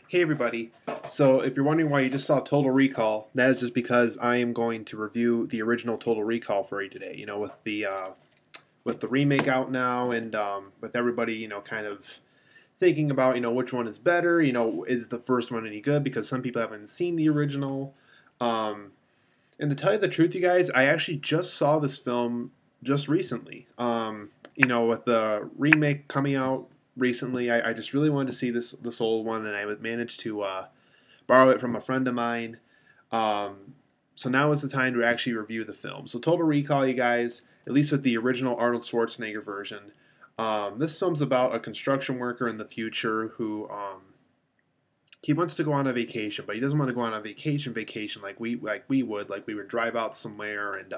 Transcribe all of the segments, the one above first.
Hey everybody. So if you're wondering why you just saw Total Recall, that is just because I am going to review the original Total Recall for you today. With the remake out now and with everybody, kind of thinking about, which one is better, is the first one any good because some people haven't seen the original. Um, and to tell you the truth, you guys, I actually just saw this film just recently. With the remake coming out recently, I just really wanted to see this old one, and I managed to borrow it from a friend of mine. Um, so now is the time to actually review the film. So Total Recall, you guys, at least with the original Arnold Schwarzenegger version, this film's about a construction worker in the future who he wants to go on a vacation, but he doesn't want to go on a vacation like we would drive out somewhere and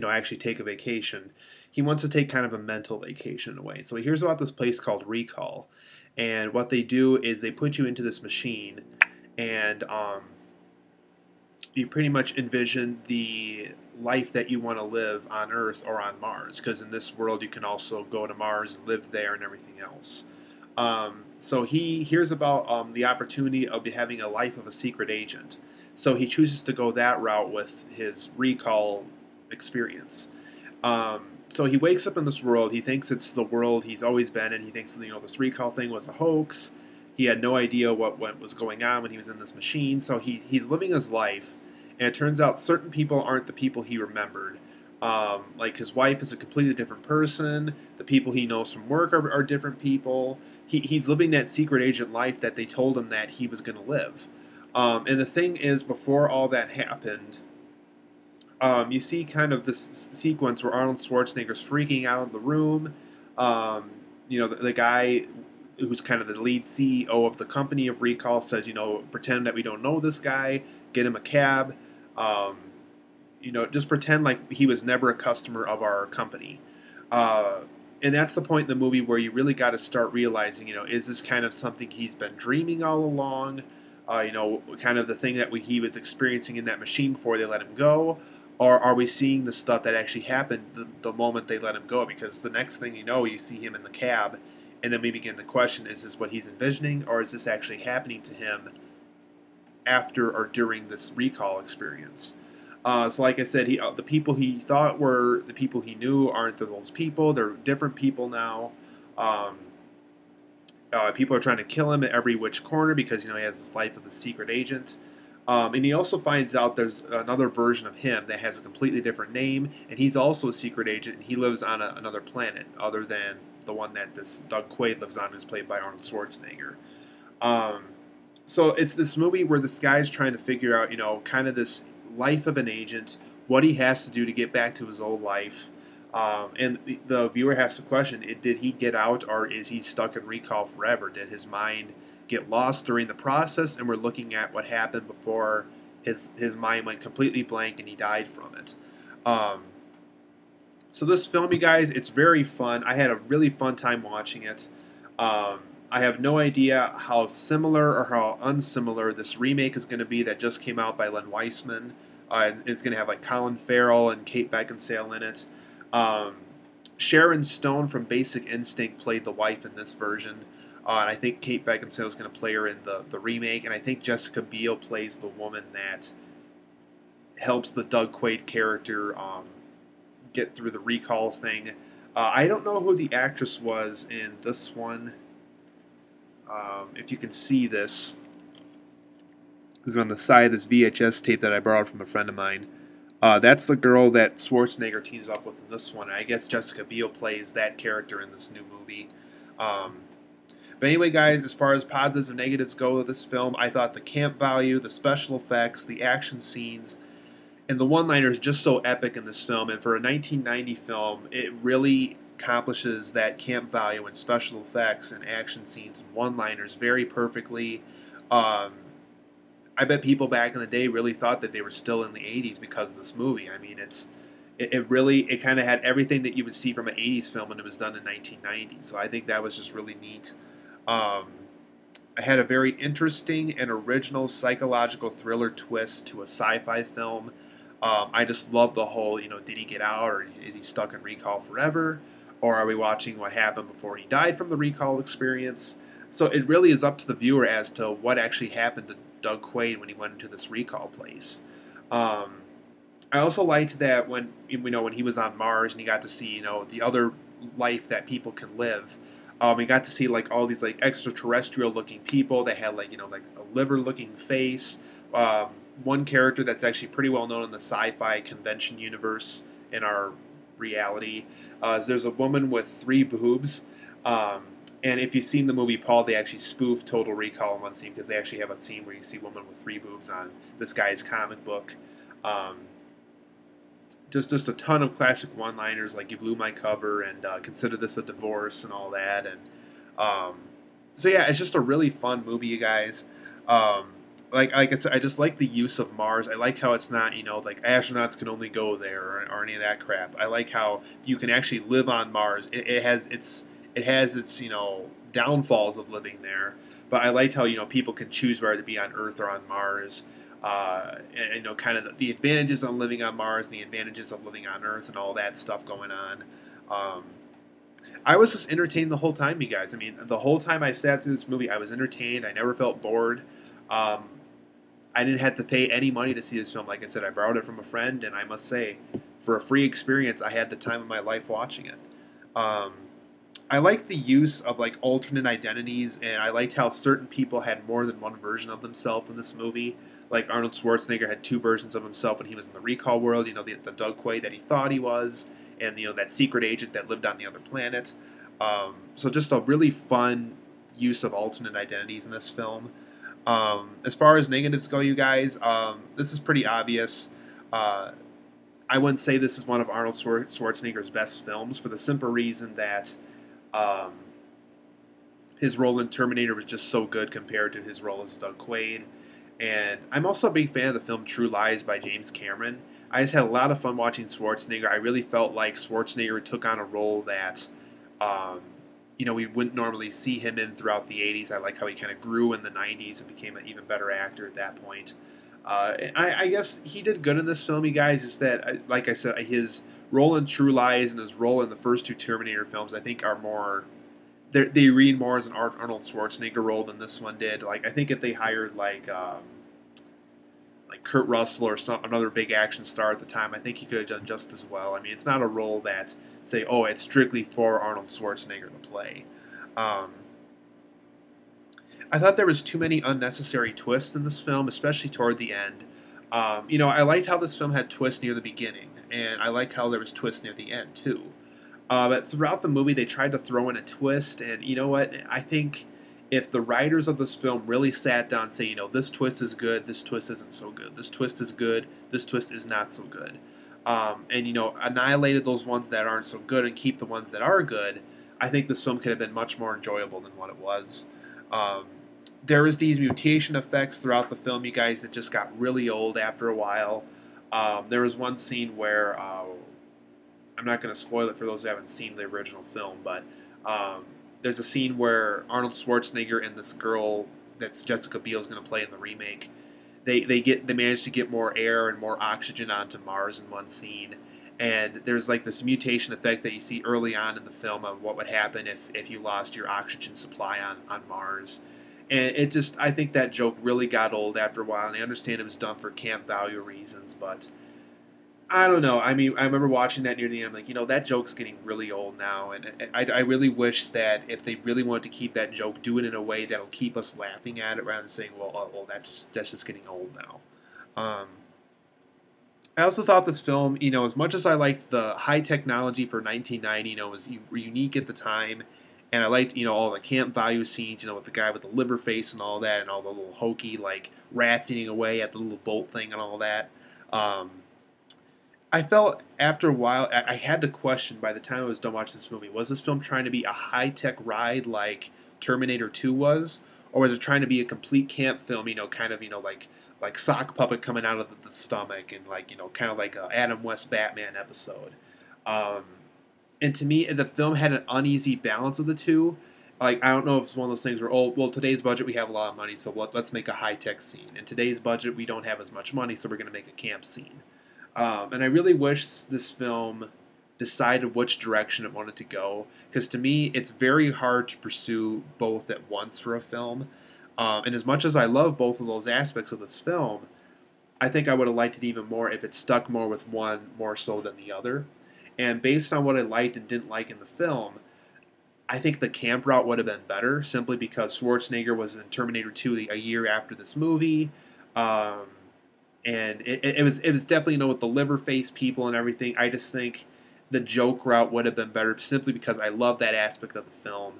actually take a vacation. He wants to take kind of a mental vacation away. So he hears about this place called Rekall, and what they do is they put you into this machine, and you pretty much envision the life that you want to live on Earth or on Mars, because in this world you can also go to Mars and live there and everything else. So he hears about the opportunity of having a life of a secret agent. So he chooses to go that route with his recall experience. So he wakes up in this world. He thinks it's the world he's always been in. He thinks this recall thing was a hoax. He had no idea what was going on when he was in this machine. So he's living his life, and it turns out certain people aren't the people he remembered. Like his wife is a completely different person. The people he knows from work are different people. He's living that secret agent life that they told him that he was going to live. And the thing is, before all that happened, you see kind of this sequence where Arnold Schwarzenegger's freaking out in the room. The guy who's kind of the lead CEO of the company of Rekall says, pretend that we don't know this guy, get him a cab, just pretend like he was never a customer of our company. And that's the point in the movie where you really got to start realizing, is this kind of something he's been dreaming all along? Kind of the thing that he was experiencing in that machine before they let him go? Or are we seeing the stuff that actually happened the moment they let him go? Because the next thing you see him in the cab, and then we begin to question, is this what he's envisioning, or is this actually happening to him after or during this recall experience? So like I said, the people he thought were the people he knew aren't those people. They're different people now. Um, People are trying to kill him at every which corner because he has this life of the secret agent. And he also finds out there's another version of him that has a completely different name, and he's also a secret agent, and he lives on another planet other than the one that this Doug Quaid lives on, who's played by Arnold Schwarzenegger. Um, so it's this movie where this guy's trying to figure out, kind of this life of an agent, what he has to do to get back to his old life. And the viewer has to question, did he get out, or is he stuck in recall forever? Did his mind get lost during the process, and we're looking at what happened before his mind went completely blank and he died from it? Um, so this film, you guys, it's very fun. I had a really fun time watching it. Um, I have no idea how similar or how unsimilar this remake is going to be that just came out by Len Weissman. It's going to have like Colin Farrell and Kate Beckinsale in it. Um, Sharon Stone from Basic Instinct played the wife in this version. And I think Kate Beckinsale is going to play her in the remake. And I think Jessica Biel plays the woman that helps the Doug Quaid character get through the recall thing. I don't know who the actress was in this one. If you can see this, is on the side of this VHS tape that I borrowed from a friend of mine. That's the girl that Schwarzenegger teams up with in this one. I guess Jessica Biel plays that character in this new movie. But anyway, guys, as far as positives and negatives go of this film, I thought the camp value, the special effects, the action scenes, and the one-liners just so epic in this film. And for a 1990 film, it really accomplishes that camp value and special effects and action scenes and one-liners very perfectly. Um, I bet people back in the day really thought that they were still in the 80s because of this movie. I mean, it kind of had everything that you would see from an 80s film when it was done in 1990. So I think that was just really neat. Um, I had a very interesting and original psychological thriller twist to a sci-fi film. I just love the whole, did he get out, or is he stuck in recall forever? Or are we watching what happened before he died from the recall experience? So it really is up to the viewer as to what actually happened to Doug Quaid when he went into this Rekall place. Um, I also liked that when he was on Mars and he got to see the other life that people can live. He got to see like all these like extraterrestrial looking people that had like like a liver looking face. Um, One character that's actually pretty well known in the sci-fi convention universe in our reality is there's a woman with three boobs. Um, and if you've seen the movie Paul, they actually spoof Total Recall in one scene because they actually have a scene where you see a woman with three boobs on this guy's comic book. Um, just a ton of classic one-liners like "You blew my cover" and "Consider this a divorce" and all that. And um, so yeah, it's just a really fun movie, you guys. Um, like I said, I just like the use of Mars. I like how it's not like astronauts can only go there or any of that crap. I like how you can actually live on Mars. It has its downfalls of living there, but I liked how people can choose whether to be on Earth or on Mars. And kind of the advantages of living on Mars and the advantages of living on Earth and all that stuff going on. Um, I was just entertained the whole time, you guys. I mean, the whole time I sat through this movie, I was entertained. I never felt bored. Um, I didn't have to pay any money to see this film. Like I said, I borrowed it from a friend, and I must say, for a free experience, I had the time of my life watching it. Um, I liked the use of like alternate identities, and I liked how certain people had more than one version of themselves in this movie. Like Arnold Schwarzenegger had two versions of himself when he was in the Rekall world. The Doug Quaid that he thought he was, and that secret agent that lived on the other planet. So just a really fun use of alternate identities in this film. As far as negatives go, you guys, this is pretty obvious. Uh, I wouldn't say this is one of Arnold Schwarzenegger's best films for the simple reason that um, his role in Terminator was just so good compared to his role as Doug Quaid. And I'm also a big fan of the film True Lies by James Cameron. I just had a lot of fun watching Schwarzenegger. I really felt like Schwarzenegger took on a role that, um, we wouldn't normally see him in throughout the 80s. I like how he kind of grew in the 90s and became an even better actor at that point. I guess he did good in this film, you guys. Just that, like I said, his role in True Lies and his role in the first two Terminator films, I think, are more. They read more as an Arnold Schwarzenegger role than this one did. Like I think if they hired like Kurt Russell or another big action star at the time, I think he could have done just as well. I mean, it's not a role that say, oh, it's strictly for Arnold Schwarzenegger to play. Um, I thought there was too many unnecessary twists in this film, especially toward the end. I liked how this film had twists near the beginning, and I liked how there was twists near the end too. But throughout the movie, they tried to throw in a twist, and you know what? I think if the writers of this film really sat down and say, this twist is good, this twist isn't so good, this twist is good, this twist is not so good, and annihilated those ones that aren't so good and keep the ones that are good, I think this film could have been much more enjoyable than what it was. Um, there was these mutation effects throughout the film, you guys, that just got really old after a while. There was one scene where I'm not going to spoil it for those who haven't seen the original film, but there's a scene where Arnold Schwarzenegger and this girl that's Jessica Biel is going to play in the remake, they manage to get more air and more oxygen onto Mars in one scene, and there's like this mutation effect that you see early on in the film of what would happen if you lost your oxygen supply on Mars. And I think that joke really got old after a while, and I understand it was done for camp value reasons, but I don't know. I mean, I remember watching that near the end. I'm like, that joke's getting really old now, and I really wish that if they really wanted to keep that joke, do it in a way that'll keep us laughing at it rather than saying, well, that's just getting old now. I also thought this film, as much as I liked the high technology for 1990, was unique at the time, and I liked, all the camp value scenes, with the guy with the liver face and all that, and all the little hokey like rats eating away at the little bolt thing and all that. I felt after a while, I had to question by the time I was done watching this movie, was this film trying to be a high-tech ride like Terminator 2 was? Or was it trying to be a complete camp film, kind of, like sock puppet coming out of the stomach and like, kind of like a Adam West Batman episode. And to me, the film had an uneasy balance of the two. Like, I don't know if it's one of those things where, oh, well, today's budget, we have a lot of money, so let's make a high-tech scene. In today's budget, we don't have as much money, so we're going to make a camp scene. And I really wish this film decided which direction it wanted to go. Because to me, it's very hard to pursue both at once for a film. And as much as I love both of those aspects of this film, I think I would have liked it even more if it stuck more with one more so than the other. And based on what I liked and didn't like in the film, I think the camp route would have been better simply because Schwarzenegger was in Terminator 2 a year after this movie. Um, and it was definitely, with the liver face people and everything. I just think the joke route would have been better simply because I love that aspect of the film.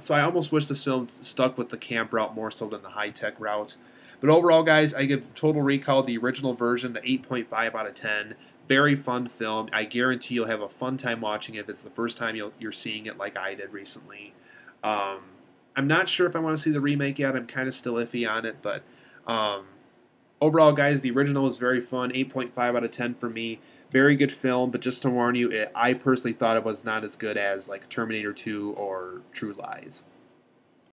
So I almost wish this film stuck with the camp route more so than the high tech route. But overall, guys, I give Total Recall, the original version, the 8.5 out of 10. Very fun film. I guarantee you'll have a fun time watching it if it's the first time you're seeing it like I did recently. Um, I'm not sure if I want to see the remake yet. I'm kind of still iffy on it, but um, overall, guys, the original is very fun. 8.5 out of 10 for me. Very good film, but just to warn you, I personally thought it was not as good as like Terminator 2 or True Lies.